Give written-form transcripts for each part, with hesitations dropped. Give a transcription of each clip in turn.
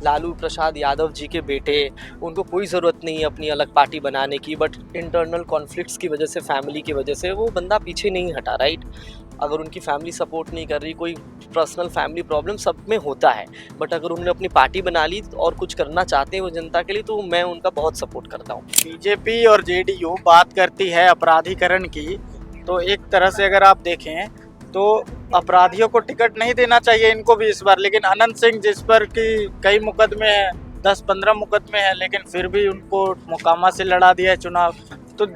लालू प्रसाद यादव जी के बेटे, उनको कोई ज़रूरत नहीं है अपनी अलग पार्टी बनाने की, बट इंटरनल कॉन्फ्लिक्ट्स की वजह से, फैमिली की वजह से वो बंदा पीछे नहीं हटा, राइट। अगर उनकी फैमिली सपोर्ट नहीं कर रही, कोई पर्सनल फैमिली प्रॉब्लम सब में होता है, बट अगर उन्होंने अपनी पार्टी बना ली और कुछ करना चाहते हैं वो जनता के लिए, तो मैं उनका बहुत सपोर्ट करता हूँ। बीजेपी और जेडीयू बात करती है अपराधीकरण की, तो एक तरह से अगर आप देखें तो अपराधियों को टिकट नहीं देना चाहिए इनको भी इस बार, लेकिन अनंत सिंह जिस पर कि कई मुकदमे हैं, 10-15 मुकदमे हैं, लेकिन फिर भी उनको मोकामा से लड़ा दिया है चुनाव। तो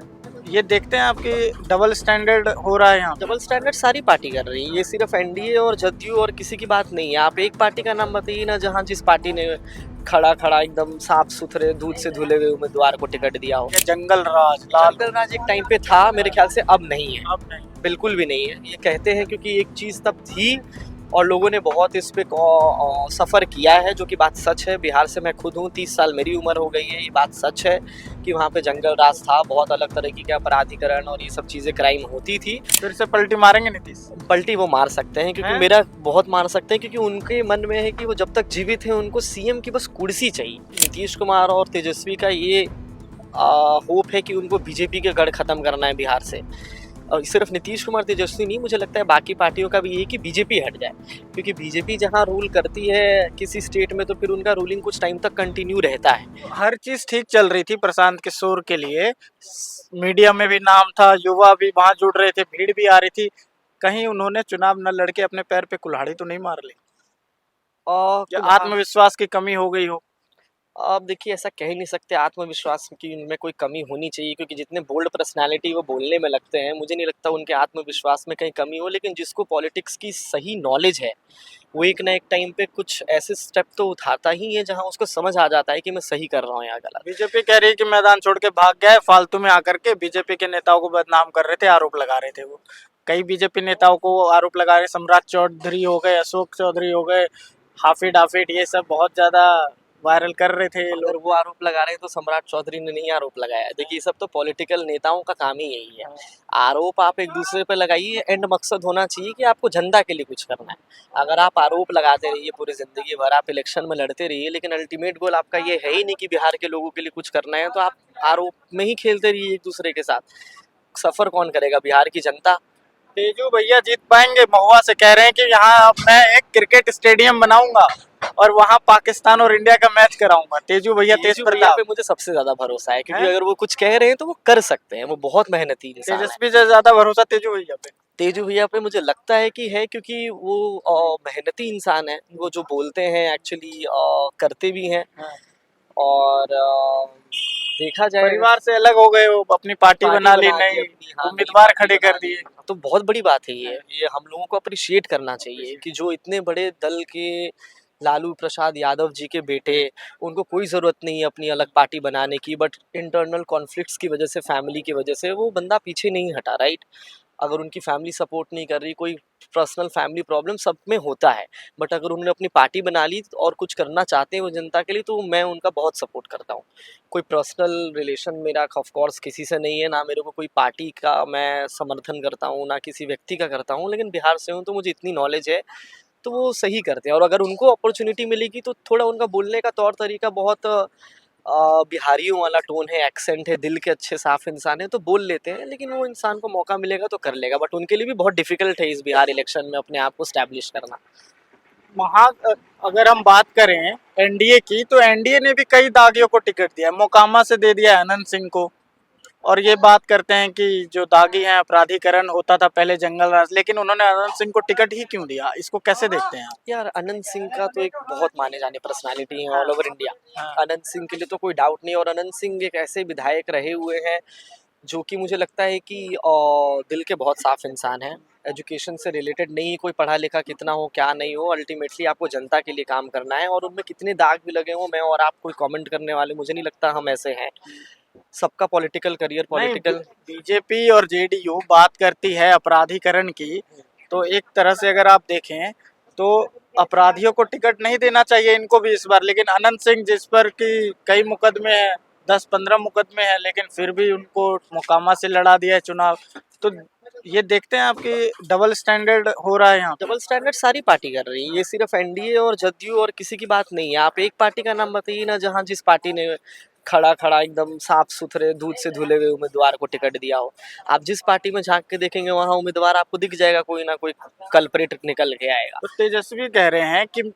ये देखते हैं आपकी डबल स्टैंडर्ड हो रहा है यहाँ। डबल स्टैंडर्ड सारी पार्टी कर रही है, ये सिर्फ एनडीए और जदयू और किसी की बात नहीं है। आप एक पार्टी का नाम बताइए ना जहाँ जिस पार्टी ने खड़ा खड़ा एकदम साफ सुथरे दूध से धुले हुए उम्मीदवार को टिकट दिया हो। जंगल राज जंगल राज एक टाइम पे था, मेरे ख्याल से अब नहीं है, अब नहीं। बिल्कुल भी नहीं है। ये कहते हैं क्योंकि एक चीज़ तब थी और लोगों ने बहुत इस पे सफ़र किया है, जो कि बात सच है। बिहार से मैं खुद हूँ, 30 साल मेरी उम्र हो गई है, ये बात सच है कि वहाँ पे जंगल राज था, बहुत अलग तरह की अपराधीकरण और ये सब चीज़ें क्राइम होती थी। फिर से पलटी मारेंगे नीतीश? पलटी वो मार सकते हैं, क्योंकि मेरा बहुत मार सकते हैं, क्योंकि उनके मन में है कि वो जब तक जीवित हैं उनको सीएम की बस कुर्सी चाहिए। नीतीश कुमार और तेजस्वी का ये होप है कि उनको बीजेपी के गढ़ खत्म करना है बिहार से। और सिर्फ नीतीश कुमार तेजस्वी नहीं, मुझे लगता है बाकी पार्टियों का भी यही कि बीजेपी हट जाए, क्योंकि बीजेपी जहां रूल करती है किसी स्टेट में तो फिर उनका रूलिंग कुछ टाइम तक कंटिन्यू रहता है। हर चीज ठीक चल रही थी प्रशांत किशोर के लिए, मीडिया में भी नाम था, युवा भी वहां जुड़ रहे थे, भीड़ भी आ रही थी। कहीं उन्होंने चुनाव न लड़के अपने पैर पे कुल्हाड़ी तो नहीं मार ली, या आत्मविश्वास की कमी हो गई हो? अब देखिए, ऐसा कह ही नहीं सकते आत्मविश्वास की उनमें कोई कमी होनी चाहिए, क्योंकि जितने बोल्ड पर्सनालिटी वो बोलने में लगते हैं, मुझे नहीं लगता उनके आत्मविश्वास में कहीं कमी हो। लेकिन जिसको पॉलिटिक्स की सही नॉलेज है वो एक ना एक टाइम पे कुछ ऐसे स्टेप तो उठाता ही है जहां उसको समझ आ जाता है कि मैं सही कर रहा हूँ या गलत। बीजेपी कह रही है कि मैदान छोड़ के भाग गया है, फालतू में आकर के बीजेपी के नेताओं को बदनाम कर रहे थे, आरोप लगा रहे थे। वो कई बीजेपी नेताओं को आरोप लगा रहे, सम्राट चौधरी हो गए, अशोक चौधरी हो गए, हाफिड हाफिड, ये सब बहुत ज्यादा वायरल कर रहे थे अगर लोग। वो आरोप लगा रहे हैं तो सम्राट चौधरी ने नहीं आरोप लगाया। देखिए, ये सब तो पॉलिटिकल नेताओं का काम ही यही है। आरोप आप एक दूसरे पे लगाइए, एंड मकसद होना चाहिए कि आपको जनता के लिए कुछ करना है। अगर आप आरोप लगाते रहिए पूरी जिंदगी भर, आप इलेक्शन में लड़ते रहिए, लेकिन अल्टीमेट गोल आपका ये है ही नहीं कि बिहार के लोगों के लिए कुछ करना है, तो आप आरोप में ही खेलते रहिए एक दूसरे के साथ। सफर कौन करेगा? बिहार की जनता। तेजू भैया जीत पाएंगे? महुआ से कह रहे हैं कि यहाँ मैं एक क्रिकेट स्टेडियम बनाऊंगा और वहाँ पाकिस्तान और इंडिया का मैच कराऊंगा। तेजू भैया, तेज भैया पे प्रताप। मुझे सबसे ज्यादा भरोसा है, क्योंकि अगर वो कुछ कह रहे हैं तो वो कर सकते हैं, वो बहुत मेहनती इंसान है। तेजस्वी से ज्यादा भरोसा तेजू भैया पे? तेजू भैया पे मुझे लगता है कि है, क्योंकि वो मेहनती इंसान है, वो जो बोलते हैं एक्चुअली करते भी हैं। और देखा जाए, परिवार से अलग हो गए, वो अपनी पार्टी बना ली, नई उम्मीदवार खड़े कर दिए। तो बहुत बड़ी बात है ये हम लोगों को अप्रिशिएट करना चाहिए कि जो इतने बड़े दल के लालू प्रसाद यादव जी के बेटे, उनको कोई ज़रूरत नहीं है अपनी अलग पार्टी बनाने की, बट इंटरनल कॉन्फ्लिक्ट्स की वजह से, फैमिली की वजह से वो बंदा पीछे नहीं हटा, राइट। अगर उनकी फैमिली सपोर्ट नहीं कर रही, कोई पर्सनल फैमिली प्रॉब्लम सब में होता है, बट अगर उन्होंने अपनी पार्टी बना ली और कुछ करना चाहते हैं वो जनता के लिए, तो मैं उनका बहुत सपोर्ट करता हूँ। कोई पर्सनल रिलेशन मेरा ऑफ कोर्स किसी से नहीं है, ना मेरे को कोई पार्टी का मैं समर्थन करता हूँ, ना किसी व्यक्ति का करता हूँ, लेकिन बिहार से हूँ तो मुझे इतनी नॉलेज है, तो वो सही करते हैं। और अगर उनको अपॉर्चुनिटी मिलेगी तो थोड़ा उनका बोलने का तौर तरीका बहुत बिहारियों वाला टोन है, एक्सेंट है, दिल के अच्छे साफ इंसान है तो बोल लेते हैं, लेकिन वो इंसान को मौका मिलेगा तो कर लेगा। बट उनके लिए भी बहुत डिफिकल्ट है इस बिहार इलेक्शन में अपने आप को स्टैब्लिश करना। वहाँ अगर हम बात करें एनडीए की, तो एनडीए ने भी कई दागियों को टिकट दिया है। मोकामा से दे दिया है अनंत सिंह को, और ये बात करते हैं कि जो दागी हैं, अपराधीकरण होता था पहले जंगल राज, लेकिन उन्होंने अनंत सिंह को टिकट ही क्यों दिया? इसको कैसे देखते हैं आप? यार, अनंत सिंह का तो एक बहुत माने जाने पर्सनालिटी है all over India. Anant Singh के लिए तो कोई डाउट नहीं, और अनंत सिंह एक ऐसे विधायक रहे हुए हैं जो कि मुझे लगता है कि दिल के बहुत साफ इंसान हैं। एजुकेशन से रिलेटेड नहीं, कोई पढ़ा लिखा कितना हो क्या नहीं हो, अल्टीमेटली आपको जनता के लिए काम करना है। और उनमें कितने दाग भी लगे हों, मैं और आप कोई कमेंट करने वाले मुझे नहीं लगता हम ऐसे हैं। सबका पॉलिटिकल करियर, पॉलिटिकल। बीजेपी और जेडीयू बात करती है अपराधीकरण की, तो एक तरह से अगर आप देखें तो अपराधियों को टिकट नहीं देना चाहिए इनको भी इस बार, लेकिन अनंत सिंह जिस पर कि कई मुकदमे हैं, 10-15 मुकदमे हैं, लेकिन फिर भी उनको मोकामा से लड़ा दिया है चुनाव। तो ये देखते हैं आपकी डबल स्टैंडर्ड हो रहा है यहाँ पे। डबल स्टैंडर्ड सारी पार्टी कर रही है, ये सिर्फ एनडीए और जदयू और किसी की बात नहीं है। आप एक पार्टी का नाम बताइए ना जहाँ जिस पार्टी ने खड़ा खड़ा एकदम साफ सुथरे दूध से धुले हुए उम्मीदवार को टिकट दिया हो। आप जिस पार्टी में झांक के देखेंगे वहाँ उम्मीदवार आपको दिख जाएगा, कोई ना कोई कल्प्रिट निकल के आएगा। तो तेजस्वी कह रहे हैं कि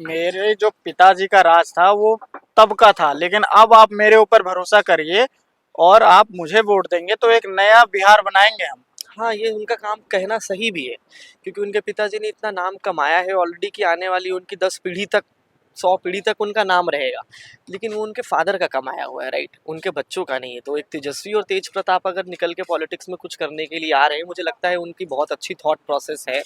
मेरे जो पिताजी का राज था वो तब का था, लेकिन अब आप मेरे ऊपर भरोसा करिए और आप मुझे वोट देंगे तो एक नया बिहार बनाएंगे हम। हाँ, ये उनका काम कहना सही भी है, क्योंकि उनके पिताजी ने इतना नाम कमाया है ऑलरेडी कि आने वाली उनकी 10 पीढ़ी तक 100 पीढ़ी तक उनका नाम रहेगा। लेकिन वो उनके फादर का कमाया हुआ है, राइट, उनके बच्चों का नहीं है। तो एक तेजस्वी और तेज प्रताप अगर निकल के पॉलिटिक्स में कुछ करने के लिए आ रहे हैं, मुझे लगता है उनकी बहुत अच्छी थॉट प्रोसेस है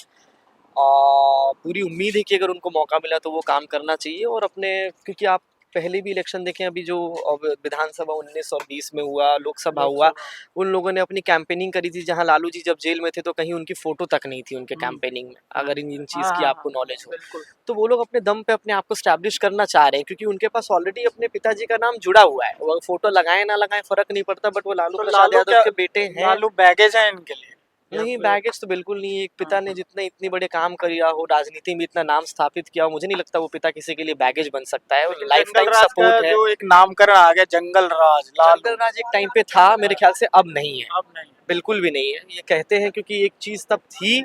और पूरी उम्मीद है कि अगर उनको मौका मिला तो वो काम करना चाहिए। और अपने, क्योंकि आप पहले भी इलेक्शन देखें, अभी जो विधानसभा 19 और 20 में हुआ, लोकसभा हुआ, उन लोगों ने अपनी कैंपेनिंग करी थी जहां लालू जी जब जेल में थे तो कहीं उनकी फोटो तक नहीं थी उनके कैंपेनिंग में, अगर इन चीज़ की आपको नॉलेज हो। बिल्कुल। तो वो लोग अपने दम पे अपने आप को स्टैब्लिश करना चाह रहे हैं, क्योंकि उनके पास ऑलरेडी अपने पिताजी का नाम जुड़ा हुआ है। वो फोटो लगाए ना लगाए फर्क नहीं पड़ता, बट वो लालू तो प्रसाद यादव के बेटे हैं। लालू बैगेज है इनके लिए? नहीं, बैगेज तो बिल्कुल नहीं है। एक पिता ने जितने इतनी बड़े काम किया हो, राजनीति में इतना नाम स्थापित किया हो, मुझे नहीं लगता वो पिता किसी के लिए बैगेज बन सकता है। लेकिन लाइफ जंगल टाइम राज का सपोर्ट है। जो एक नामकरण आ गया जंगल राज, लालू। जंगल राज एक टाइम पे था, मेरे ख्याल से अब नहीं है, अब नहीं। बिल्कुल भी नहीं है। ये कहते हैं क्योंकि एक चीज तब थी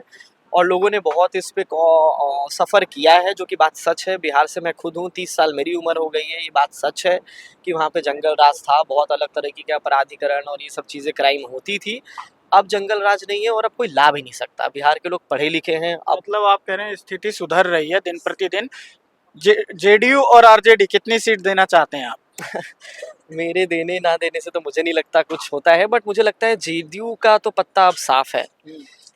और लोगों ने बहुत इस पे सफर किया है, जो कि बात सच है। बिहार से मैं खुद हूँ, 30 साल मेरी उम्र हो गई है, ये बात सच है कि वहाँ पे जंगल राज था, बहुत अलग तरीके के अपराधीकरण और ये सब चीजें क्राइम होती थी। अब जंगल राज नहीं है और अब कोई ला भी नहीं सकता। बिहार के लोग पढ़े लिखे हैं अब। मतलब आप कह रहे हैं स्थिति सुधर रही है दिन प्रतिदिन। जेडीयू और आरजेडी कितनी सीट देना चाहते हैं आप? मेरे देने ना देने से तो मुझे नहीं लगता कुछ होता है, बट मुझे लगता है जेडीयू का तो पत्ता अब साफ है।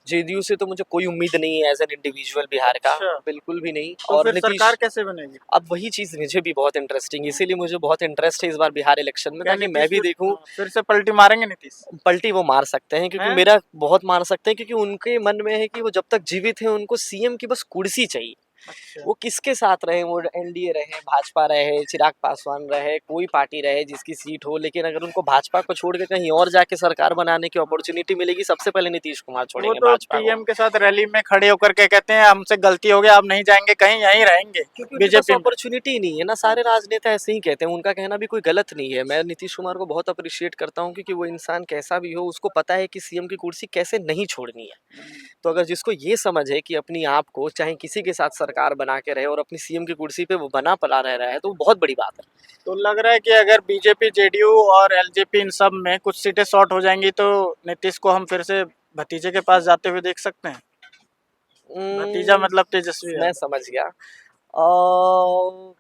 जेडीयू से तो मुझे कोई उम्मीद नहीं है एज एन इंडिविजुअल बिहार का, अच्छा। बिल्कुल भी नहीं। तो और फिर नीतीश, सरकार कैसे बनेगी? अब वही चीज मुझे भी बहुत इंटरेस्टिंग, इसीलिए मुझे बहुत इंटरेस्ट है इस बार बिहार इलेक्शन में, क्या ताकि मैं नीतीश भी देखूं। फिर से पलटी मारेंगे नीतीश? पलटी वो मार सकते हैं, क्योंकि हैं? मेरा बहुत मार सकते हैं, क्योंकि उनके मन में है कि वो जब तक जीवित हैं उनको सीएम की बस कुर्सी चाहिए। अच्छा। वो किसके साथ रहे, वो एनडीए रहे, भाजपा रहे, चिराग पासवान रहे, कोई पार्टी रहे जिसकी सीट हो, लेकिन अगर उनको भाजपा को छोड़ के कहीं और जाके सरकार बनाने की अपॉर्चुनिटी मिलेगी, सबसे पहले नीतीश कुमार वो छोड़ेंगे तो भाजपा को। पीएम के साथ रैली में खड़े होकर के कहते हैं हमसे गलती हो गया, अब नहीं जाएंगे कहीं, यहीं रहेंगे क्योंकि उनके पास बीजेपी में। अपॉर्चुनिटी ही नहीं है ना। सारे राजनेता ऐसे ही कहते हैं, उनका कहना भी कोई गलत नहीं है। मैं नीतीश कुमार को बहुत अप्रिशिएट करता हूँ, क्योंकि वो इंसान कैसा भी हो उसको पता है कि सीएम की कुर्सी कैसे नहीं छोड़नी है। तो अगर जिसको ये समझ है कि अपनी आप को चाहे किसी के साथ सरकार बना के रहे और अपनी सीएम की कुर्सी पे वो बना पला रह रहा है, तो वो बहुत बड़ी बात है। तो लग रहा है कि अगर बीजेपी जेडीयू और एलजेपी इन सब में कुछ सीटें शॉर्ट हो जाएंगी तो नीतीश को हम फिर से भतीजे के पास जाते हुए देख सकते हैं। भतीजा मतलब तेजस्वी मैं समझ गया।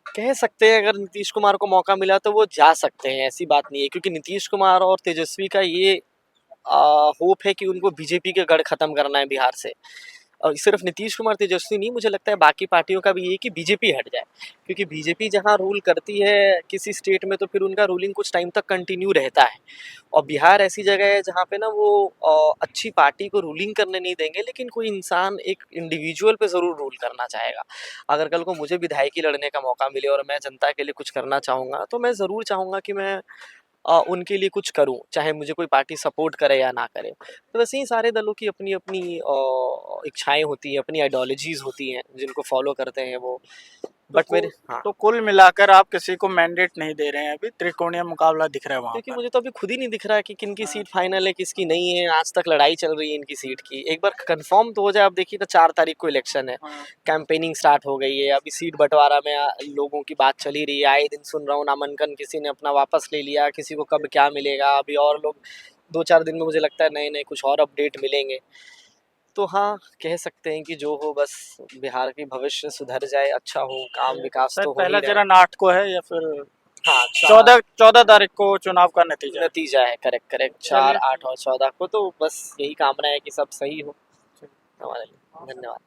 कह सकते हैं अगर नीतीश कुमार को मौका मिला तो वो जा सकते हैं, ऐसी बात नहीं है, क्योंकि नीतीश कुमार और तेजस्वी का ये होप है कि उनको बीजेपी के गढ़ खत्म करना है बिहार से। और सिर्फ नीतीश कुमार तेजस्वी नहीं, मुझे लगता है बाकी पार्टियों का भी ये कि बीजेपी हट जाए, क्योंकि बीजेपी जहां रूल करती है किसी स्टेट में तो फिर उनका रूलिंग कुछ टाइम तक कंटिन्यू रहता है। और बिहार ऐसी जगह है जहाँ पे ना वो अच्छी पार्टी को रूलिंग करने नहीं देंगे, लेकिन कोई इंसान एक इंडिविजुअल पे ज़रूर रूल करना चाहेगा। अगर कल को मुझे विधायकी लड़ने का मौका मिले और मैं जनता के लिए कुछ करना चाहूँगा, तो मैं ज़रूर चाहूँगा कि मैं उनके लिए कुछ करूँ, चाहे मुझे कोई पार्टी सपोर्ट करे या ना करे। तो वैसे ही सारे दलों की अपनी-अपनी इच्छाएँ होती हैं, अपनी आइडियोलॉजीज़ होती हैं, जिनको फ़ॉलो करते हैं वो। बट मेरे, हाँ। तो कुल मिलाकर आप किसी को मैंडेट नहीं दे रहे हैं, अभी त्रिकोणीय मुकाबला दिख रहा है वहाँ क्योंकि पर। मुझे तो अभी खुद ही नहीं दिख रहा है कि किनकी सीट फाइनल है, किसकी नहीं है। आज तक लड़ाई चल रही है इनकी सीट की। एक बार कंफर्म तो हो जाए। अब देखिए ना, 4 तारीख को इलेक्शन है, कैंपेनिंग स्टार्ट हो गई है, अभी सीट बंटवारा में लोगों की बात चल ही रही है। आए दिन सुन रहा हूँ नामांकन किसी ने अपना वापस ले लिया, किसी को कब क्या मिलेगा। अभी और लोग 2-4 दिन में मुझे लगता है नए-नए कुछ और अपडेट मिलेंगे। तो हाँ, कह सकते हैं कि जो हो बस बिहार की भविष्य सुधर जाए, अच्छा हो, काम विकास सर तो हो पहला ही रहा है। चरण 8 को है या फिर हाँ, 14 तारीख को चुनाव का नतीजा है? नतीजा है, करेक्ट 4, 8 और 14 को। तो बस यही कामना है कि सब सही हो हमारे लिए। धन्यवाद।